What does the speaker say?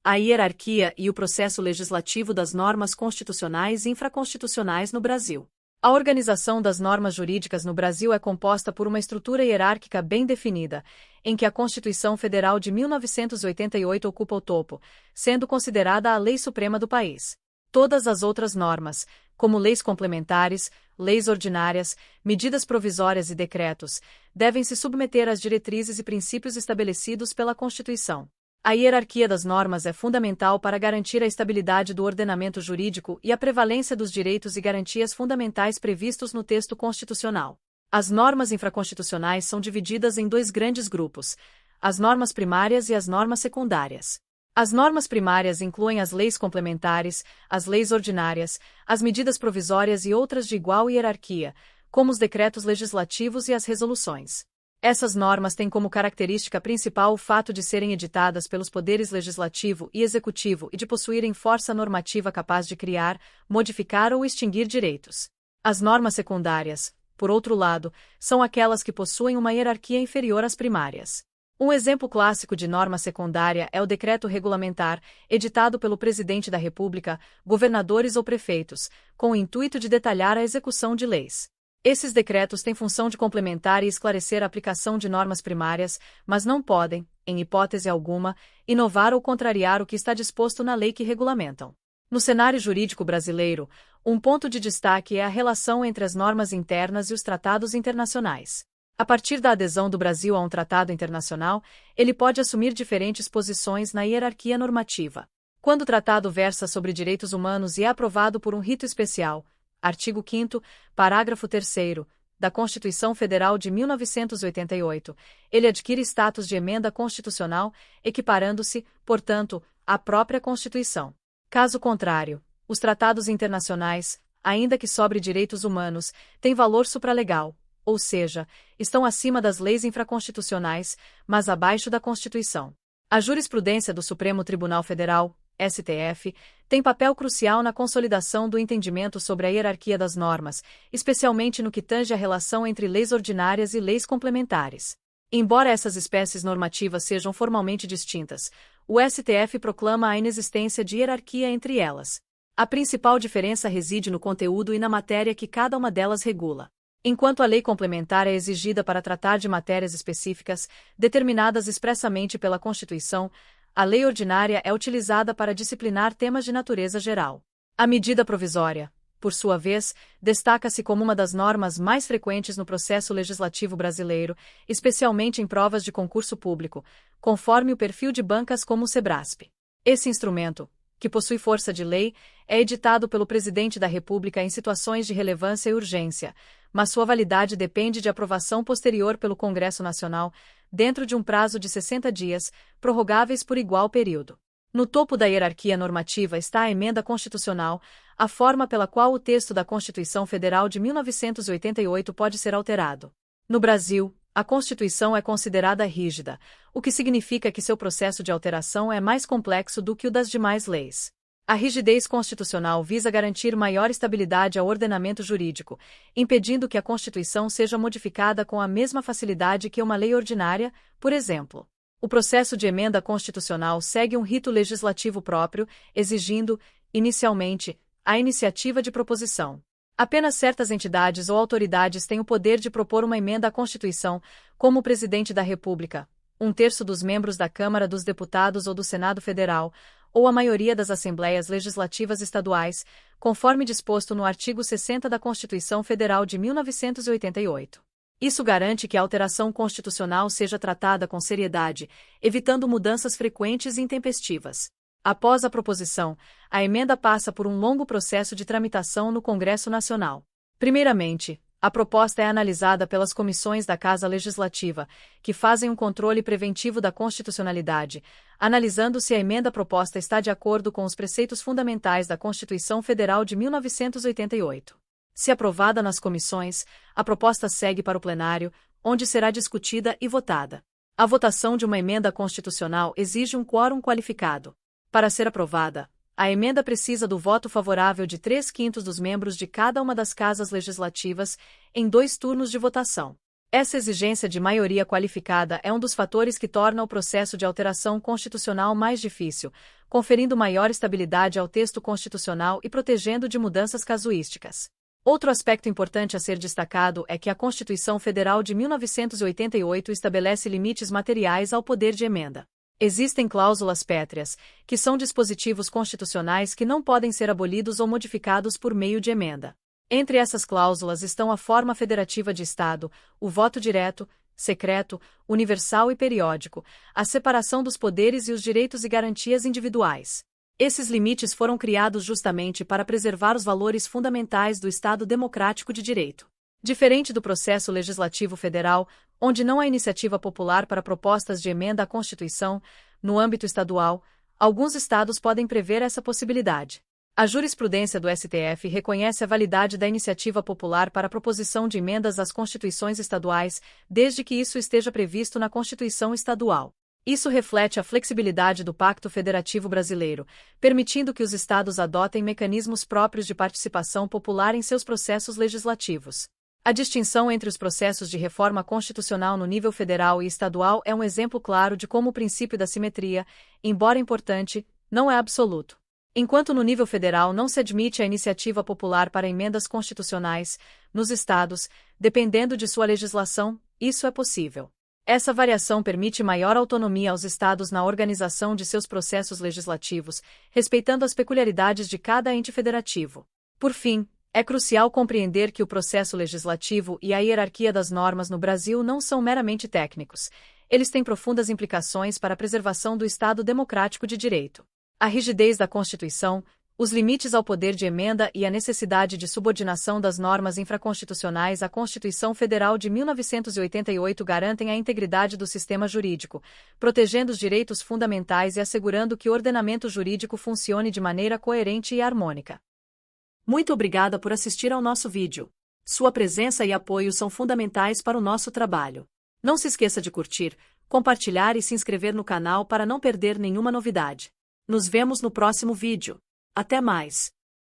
A hierarquia e o processo legislativo das normas constitucionais e infraconstitucionais no Brasil. A organização das normas jurídicas no Brasil é composta por uma estrutura hierárquica bem definida, em que a Constituição Federal de 1988 ocupa o topo, sendo considerada a lei suprema do país. Todas as outras normas, como leis complementares, leis ordinárias, medidas provisórias e decretos, devem se submeter às diretrizes e princípios estabelecidos pela Constituição. A hierarquia das normas é fundamental para garantir a estabilidade do ordenamento jurídico e a prevalência dos direitos e garantias fundamentais previstos no texto constitucional. As normas infraconstitucionais são divididas em dois grandes grupos: as normas primárias e as normas secundárias. As normas primárias incluem as leis complementares, as leis ordinárias, as medidas provisórias e outras de igual hierarquia, como os decretos legislativos e as resoluções. Essas normas têm como característica principal o fato de serem editadas pelos poderes legislativo e executivo e de possuírem força normativa capaz de criar, modificar ou extinguir direitos. As normas secundárias, por outro lado, são aquelas que possuem uma hierarquia inferior às primárias. Um exemplo clássico de norma secundária é o decreto regulamentar, editado pelo Presidente da República, governadores ou prefeitos, com o intuito de detalhar a execução de leis. Esses decretos têm função de complementar e esclarecer a aplicação de normas primárias, mas não podem, em hipótese alguma, inovar ou contrariar o que está disposto na lei que regulamentam. No cenário jurídico brasileiro, um ponto de destaque é a relação entre as normas internas e os tratados internacionais. A partir da adesão do Brasil a um tratado internacional, ele pode assumir diferentes posições na hierarquia normativa. Quando o tratado versa sobre direitos humanos e é aprovado por um rito especial, artigo 5º, parágrafo 3º, da Constituição Federal de 1988, ele adquire status de emenda constitucional, equiparando-se, portanto, à própria Constituição. Caso contrário, os tratados internacionais, ainda que sobre direitos humanos, têm valor supralegal, ou seja, estão acima das leis infraconstitucionais, mas abaixo da Constituição. A jurisprudência do Supremo Tribunal Federal, STF, tem papel crucial na consolidação do entendimento sobre a hierarquia das normas, especialmente no que tange à relação entre leis ordinárias e leis complementares. Embora essas espécies normativas sejam formalmente distintas, o STF proclama a inexistência de hierarquia entre elas. A principal diferença reside no conteúdo e na matéria que cada uma delas regula. Enquanto a lei complementar é exigida para tratar de matérias específicas, determinadas expressamente pela Constituição, a lei ordinária é utilizada para disciplinar temas de natureza geral. A medida provisória, por sua vez, destaca-se como uma das normas mais frequentes no processo legislativo brasileiro, especialmente em provas de concurso público, conforme o perfil de bancas como o Sebrasp. Esse instrumento, que possui força de lei, é editado pelo Presidente da República em situações de relevância e urgência, mas sua validade depende de aprovação posterior pelo Congresso Nacional, dentro de um prazo de 60 dias, prorrogáveis por igual período. No topo da hierarquia normativa está a emenda constitucional, a forma pela qual o texto da Constituição Federal de 1988 pode ser alterado. No Brasil, a Constituição é considerada rígida, o que significa que seu processo de alteração é mais complexo do que o das demais leis. A rigidez constitucional visa garantir maior estabilidade ao ordenamento jurídico, impedindo que a Constituição seja modificada com a mesma facilidade que uma lei ordinária, por exemplo. O processo de emenda constitucional segue um rito legislativo próprio, exigindo, inicialmente, a iniciativa de proposição. Apenas certas entidades ou autoridades têm o poder de propor uma emenda à Constituição, como o Presidente da República, 1/3 dos membros da Câmara dos Deputados ou do Senado Federal, ou a maioria das Assembleias Legislativas Estaduais, conforme disposto no artigo 60 da Constituição Federal de 1988. Isso garante que a alteração constitucional seja tratada com seriedade, evitando mudanças frequentes e intempestivas. Após a proposição, a emenda passa por um longo processo de tramitação no Congresso Nacional. Primeiramente, a proposta é analisada pelas comissões da Casa Legislativa, que fazem um controle preventivo da constitucionalidade, analisando se a emenda proposta está de acordo com os preceitos fundamentais da Constituição Federal de 1988. Se aprovada nas comissões, a proposta segue para o plenário, onde será discutida e votada. A votação de uma emenda constitucional exige um quórum qualificado. Para ser aprovada, a emenda precisa do voto favorável de 3/5 dos membros de cada uma das casas legislativas, em 2 turnos de votação. Essa exigência de maioria qualificada é um dos fatores que torna o processo de alteração constitucional mais difícil, conferindo maior estabilidade ao texto constitucional e protegendo de mudanças casuísticas. Outro aspecto importante a ser destacado é que a Constituição Federal de 1988 estabelece limites materiais ao poder de emenda. Existem cláusulas pétreas, que são dispositivos constitucionais que não podem ser abolidos ou modificados por meio de emenda. Entre essas cláusulas estão a forma federativa de Estado, o voto direto, secreto, universal e periódico, a separação dos poderes e os direitos e garantias individuais. Esses limites foram criados justamente para preservar os valores fundamentais do Estado democrático de direito. Diferente do processo legislativo federal, onde não há iniciativa popular para propostas de emenda à Constituição, no âmbito estadual, alguns estados podem prever essa possibilidade. A jurisprudência do STF reconhece a validade da iniciativa popular para a proposição de emendas às constituições estaduais, desde que isso esteja previsto na Constituição estadual. Isso reflete a flexibilidade do Pacto Federativo Brasileiro, permitindo que os estados adotem mecanismos próprios de participação popular em seus processos legislativos. A distinção entre os processos de reforma constitucional no nível federal e estadual é um exemplo claro de como o princípio da simetria, embora importante, não é absoluto. Enquanto no nível federal não se admite a iniciativa popular para emendas constitucionais, nos estados, dependendo de sua legislação, isso é possível. Essa variação permite maior autonomia aos estados na organização de seus processos legislativos, respeitando as peculiaridades de cada ente federativo. Por fim, é crucial compreender que o processo legislativo e a hierarquia das normas no Brasil não são meramente técnicos. Eles têm profundas implicações para a preservação do Estado democrático de direito. A rigidez da Constituição, os limites ao poder de emenda e a necessidade de subordinação das normas infraconstitucionais à Constituição Federal de 1988 garantem a integridade do sistema jurídico, protegendo os direitos fundamentais e assegurando que o ordenamento jurídico funcione de maneira coerente e harmônica. Muito obrigada por assistir ao nosso vídeo. Sua presença e apoio são fundamentais para o nosso trabalho. Não se esqueça de curtir, compartilhar e se inscrever no canal para não perder nenhuma novidade. Nos vemos no próximo vídeo. Até mais!